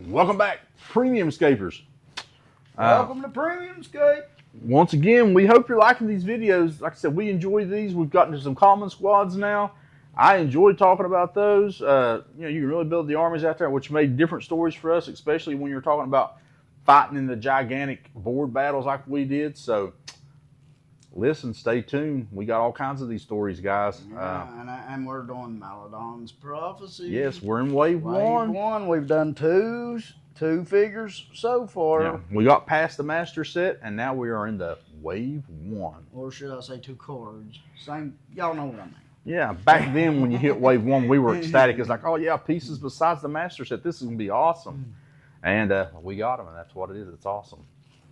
Welcome back, Premium Scapers. Welcome to Premium Scape. Once again, we hope you're liking these videos. Like I said, we enjoy these. We've gotten to some common squads now. I enjoy talking about those. You know, you can really build the armies out there, which made different stories for us, especially when you're talking about fighting in the gigantic board battles like we did. So, listen, stay tuned. We got all kinds of these stories, guys. Yeah, and we're doing Maladon's Prophecy. Yes, we're in wave one. We've done two figures so far. Yeah, we got past the master set, and now we are in the wave one. Or should I say 2 cards? Same, y'all know what I mean. Yeah, back then when you hit wave one, we were ecstatic. It's like, oh yeah, pieces besides the master set. This is going to be awesome. And we got them, and that's what it is. It's awesome.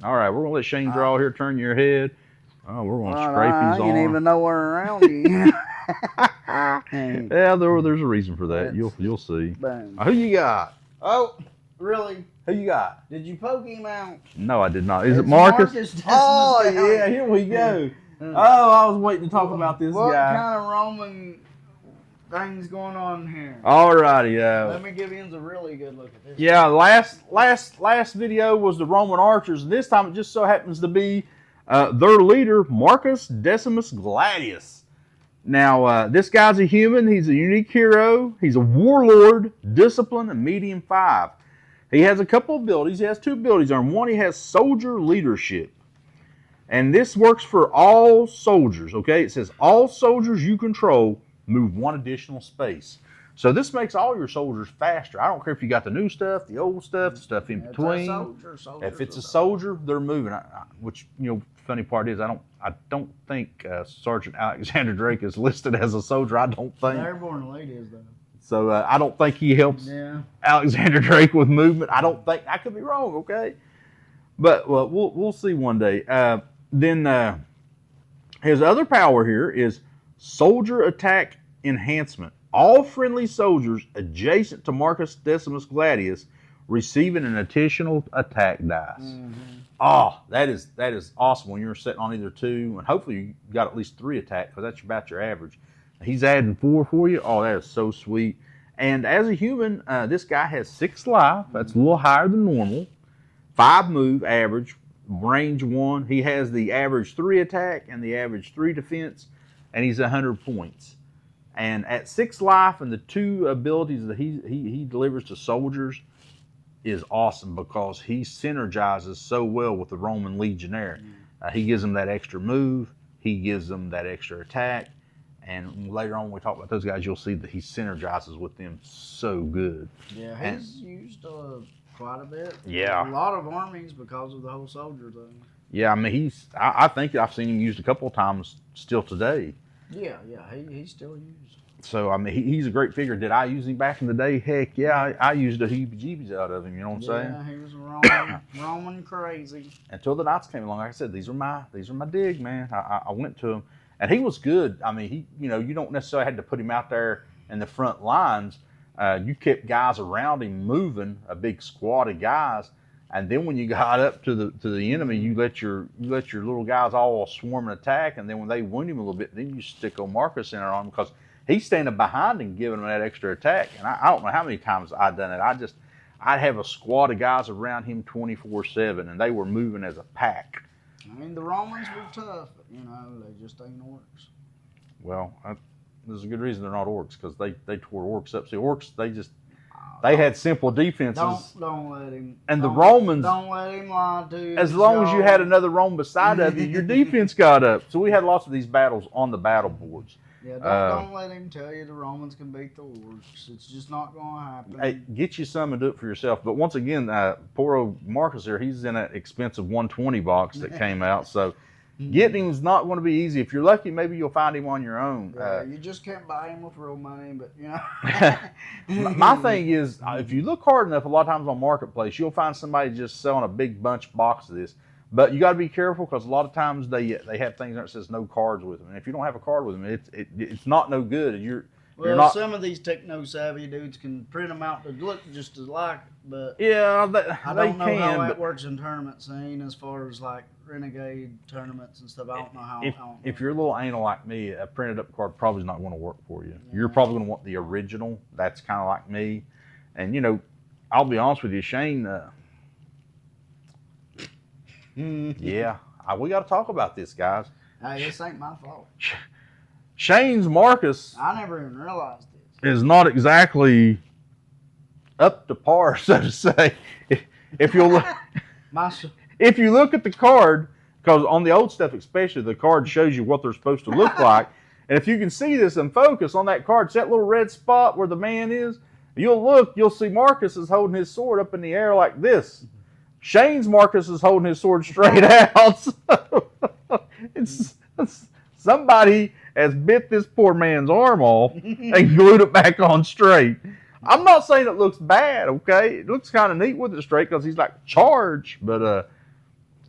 All right, we're going to let Shane draw here. Turn your head. Oh, we're going to scrape his arm. I ain't even know where around you. Yeah, there's a reason for that. You'll see. Who you got? Oh, really? Who you got? Did you poke him out? No, I did not. Is it Marcus? Oh, yeah, here we go. Oh, I was waiting to talk about this what guy. What kind of Roman things going on here? All righty. Let me give you a really good look at this. Yeah, last video was the Roman archers, and this time it just so happens to be their leader, Marcus Decimus Gladius. Now, this guy's a human. He's a unique hero. He's a warlord, discipline, and medium 5. He has a couple of abilities. He has 2 abilities on him. One, he has soldier leadership. And this works for all soldiers, okay? It says all soldiers you control move 1 additional space. So this makes all your soldiers faster. I don't care if you got the new stuff, the old stuff, the stuff in between. If it's a soldier, they're moving. Which, you know, funny part is I don't think Sergeant Alexander Drake is listed as a soldier. I don't think. The airborne lady is though. So I don't think he helps Alexander Drake with movement. I don't think. I could be wrong, okay? But well, we'll see one day. Then his other power here is soldier attack enhancement. All friendly soldiers adjacent to Marcus Decimus Gladius receiving an additional attack dice. Oh, that is awesome when you're sitting on either 2, and hopefully you got at least 3 attack, because that's about your average. He's adding 4 for you. Oh, that is so sweet. And as a human, this guy has 6 life. That's a little higher than normal. 5 move average, range 1. He has the average 3 attack and the average 3 defense, and he's 100 points. And at 6 life and the 2 abilities that he delivers to soldiers is awesome, because he synergizes so well with the Roman legionnaire. He gives them that extra move. He gives them that extra attack. And later on when we talk about those guys, you'll see that he synergizes with them so good. Yeah, he's used quite a bit. Yeah. A lot of armies because of the whole soldier thing. Yeah, I mean, I think I've seen him used a couple of times still today. Yeah, he's still used. So, I mean, he's a great figure. Did I use him back in the day? Heck, yeah, I used the heebie-jeebies out of him, you know what I'm saying? Yeah, he was a Roman crazy. Until the Knights came along, like I said, these are my dig, man. I went to him, and he was good. I mean, you don't necessarily have to put him out there in the front lines. You kept guys around him moving, a big squad of guys, and then when you got up to the enemy, you let your little guys all swarm and attack, and then when they wound him a little bit, then you stick old Marcus in there on him, because he's standing behind him, giving him that extra attack. And I don't know how many times I've done it. I'd have a squad of guys around him 24/7, and they were moving as a pack. I mean, the Romans were tough, but, they just ain't orcs. Well, there's a good reason they're not orcs, because they tore orcs up. See, orcs, they had simple defenses. Don't let him. And the Romans. Don't let him lie to you. As long as you had another Roman beside of you, your defense got up. So we had lots of these battles on the battle boards. Yeah, don't let him tell you the Romans can beat the orcs. It's just not going to happen. Hey, get you some and do it for yourself. But once again, poor old Marcus here, he's in that expensive 120 box that came out. So getting him is not going to be easy. If you're lucky, maybe you'll find him on your own. You just can't buy him with real money, but My thing is, if you look hard enough, a lot of times on Marketplace, you'll find somebody just selling a big bunch box of this. But you got to be careful, because a lot of times they have things that says no cards with them, and if you don't have a card with them, it's not no good. You're not. Some of these techno-savvy dudes can print them out to look just as like, but yeah, I don't know how that works in tournament scene as far as like renegade tournaments and stuff. I don't know how. If you're a little anal like me, a printed up card probably is not going to work for you. Yeah. You're probably going to want the original. That's kind of like me, and I'll be honest with you, Shane. Yeah, we got to talk about this, guys. Hey, this ain't my fault. Shane's Marcus. I never even realized this. Is not exactly up to par, so to say. If you look, if you look at the card, because on the old stuff especially, the card shows you what they're supposed to look like. And if you can see this and focus on that card, it's that little red spot where the man is. You'll see Marcus is holding his sword up in the air like this. Shane's Marcus is holding his sword straight out. So somebody has bit this poor man's arm off and glued it back on straight. I'm not saying it looks bad, okay? It looks kind of neat with it straight because he's like charged. But,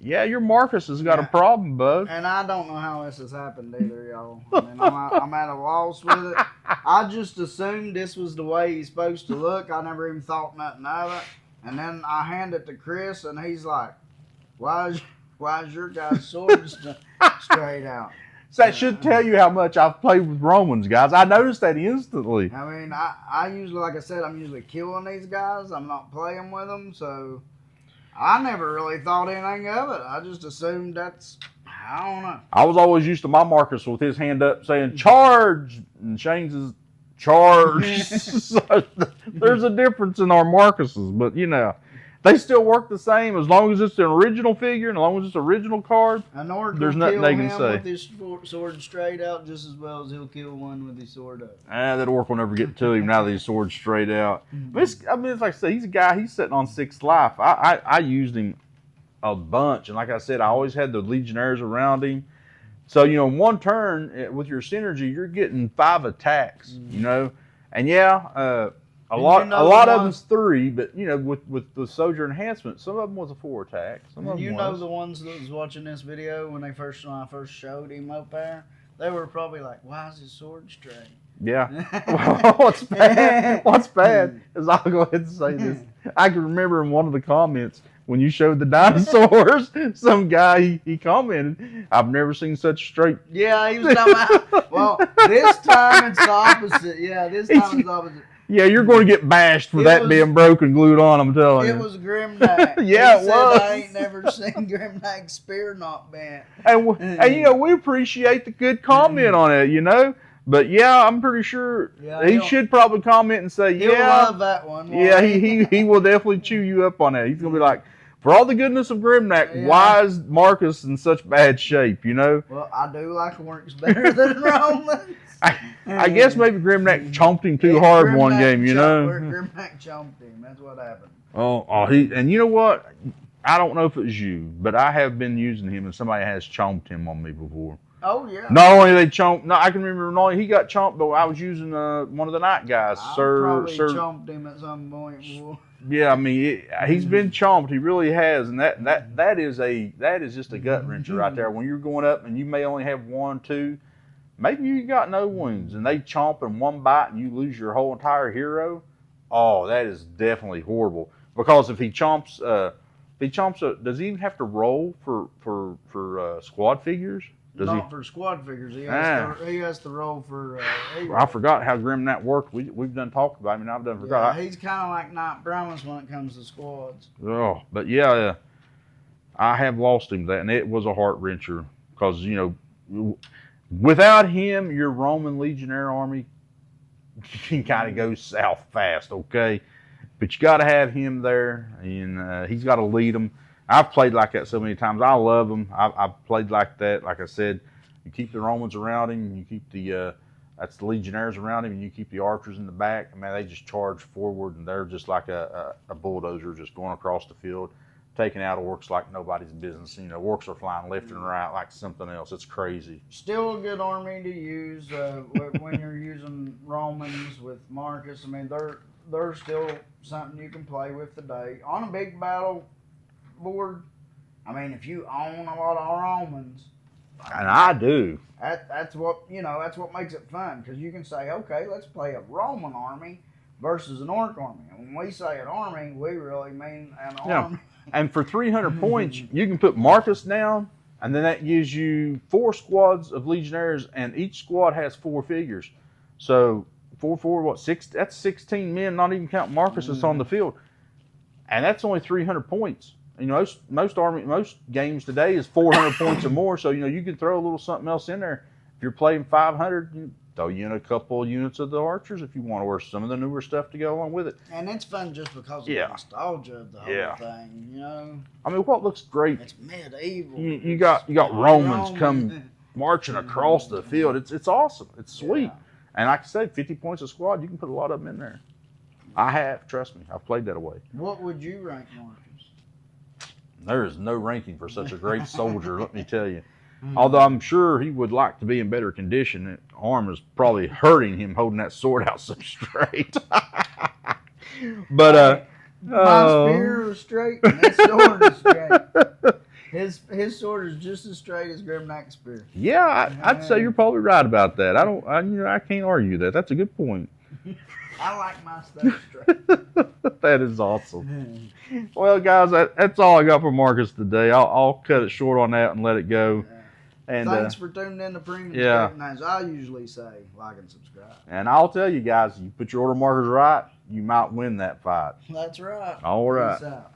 yeah, your Marcus has got a problem, bud. And I don't know how this has happened either, y'all. I mean, I'm at a loss with it. I just assumed this was the way he's supposed to look. I never even thought nothing of it. And then I hand it to Chris, and he's like, why is your guy's sword straight out? So that should tell you how much I've played with Romans, guys. I noticed that instantly. I mean, I usually, like I said, I'm usually killing these guys. I'm not playing with them, so I never really thought anything of it. I just assumed I don't know. I was always used to my Marcus with his hand up saying, charge! And Shane's is charge. So there's a difference in our Marcuses, but they still work the same as long as it's an original figure and as long as it's an original card. There's nothing they can say. With his sword straight out just as well as he'll kill one with his sword up. That orc will never get to him now that his sword's straight out. It's like I say, he's a guy. He's sitting on 6th life. I used him a bunch, and like I said, I always had the legionnaires around him. So, in one turn, with your synergy, you're getting 5 attacks, And a lot of them's 3, but, with the soldier enhancement, some of them was a 4 attack. Some of them the ones that was watching this video when I first showed him up there, they were probably like, why is his sword straight? Yeah. Well, what's bad is I'll go ahead and say this. I can remember in one of the comments, when you showed the dinosaurs, some guy, he commented, I've never seen such straight. Yeah, he was talking about, well, this time it's the opposite. Yeah, this time it's the opposite. Yeah, you're going to get bashed for that being broken, glued on, I'm telling you. It was Grimnack. Yeah, it was. I ain't never seen Grimnack's spear not bent. And we appreciate the good comment on it, But yeah, I'm pretty sure he should probably comment and say, he'll love that one. Yeah, he will definitely chew you up on that. He's going to be like, for all the goodness of Grimnack, why is Marcus in such bad shape, Well, I do like orcs better than Romans. I guess maybe Grimnack chomped him too hard one game, Grimnack chomped him. That's what happened. And you know what? I don't know if it was you, but I have been using him and somebody has chomped him on me before. Oh, yeah. Not only they chomped, I can remember he got chomped, but I was using one of the night guys. I probably chomped him at some point before. Yeah, I mean, he's been chomped. He really has, and that is just a gut wrencher right there. When you're going up and you may only have 1, 2, maybe you got no wounds, and they chomp in one bite and you lose your whole entire hero. Oh, that is definitely horrible. Because if he chomps, does he even have to roll for squad figures? For squad figures. He has to roll for. I forgot how Grimnack worked. We've done talked about him, and I've done forgot. Yeah, he's kind of like Knight Promise when it comes to squads. Oh, but yeah, I have lost him that, and it was a heart wrencher because without him, your Roman legionnaire army can kind of go south fast. Okay, but you got to have him there, and he's got to lead them. I've played like that so many times. I love them. I've played like that. Like I said, you keep the Romans around him. You keep that's the legionnaires around him, and you keep the archers in the back. Man, they just charge forward, and they're just like a bulldozer just going across the field, taking out orcs like nobody's business. Orcs are flying left and right like something else. It's crazy. Still a good army to use when you're using Romans with Marcus. I mean, they're still something you can play with today. On a big battle board, I mean, if you own a lot of Romans, and I do, that's what makes it fun, because you can say, okay, let's play a Roman army versus an orc army. And when we say an army, we really mean an army. And for 300 points, you can put Marcus down, and then that gives you 4 squads of legionnaires, and each squad has 4 figures. So 4, 6? That's 16 men, not even counting Marcus that's on the field. and that's only 300 points. You know, most games today is 400 points or more. So you know, you can throw a little something else in there. If you're playing 500, you throw in a couple of units of the archers if you want, or some of the newer stuff to go along with it. And it's fun just because of the nostalgia of the whole thing, you know. I mean, what looks great? It's medieval. You got Romans come marching across the field. It's awesome. It's sweet. Yeah. And like I said, 50 points a squad. You can put a lot of them in there. I have, trust me. I've played that away. What would you rank marchers? There is no ranking for such a great soldier, let me tell you. Although I'm sure he would like to be in better condition. That arm is probably hurting him holding that sword out so straight. But my spear is straight and his sword is straight. His sword is just as straight as Grimnack's spear. Yeah, I'd say you're probably right about that. I can't argue that. That's a good point. I like my stuff straight. That is awesome. Well, guys, that's all I got for Marcus today. I'll cut it short on that and let it go. And thanks for tuning in to Premium Script. As I usually say, like and subscribe. And I'll tell you guys, you put your order markers right, you might win that fight. That's right. All right. Peace out.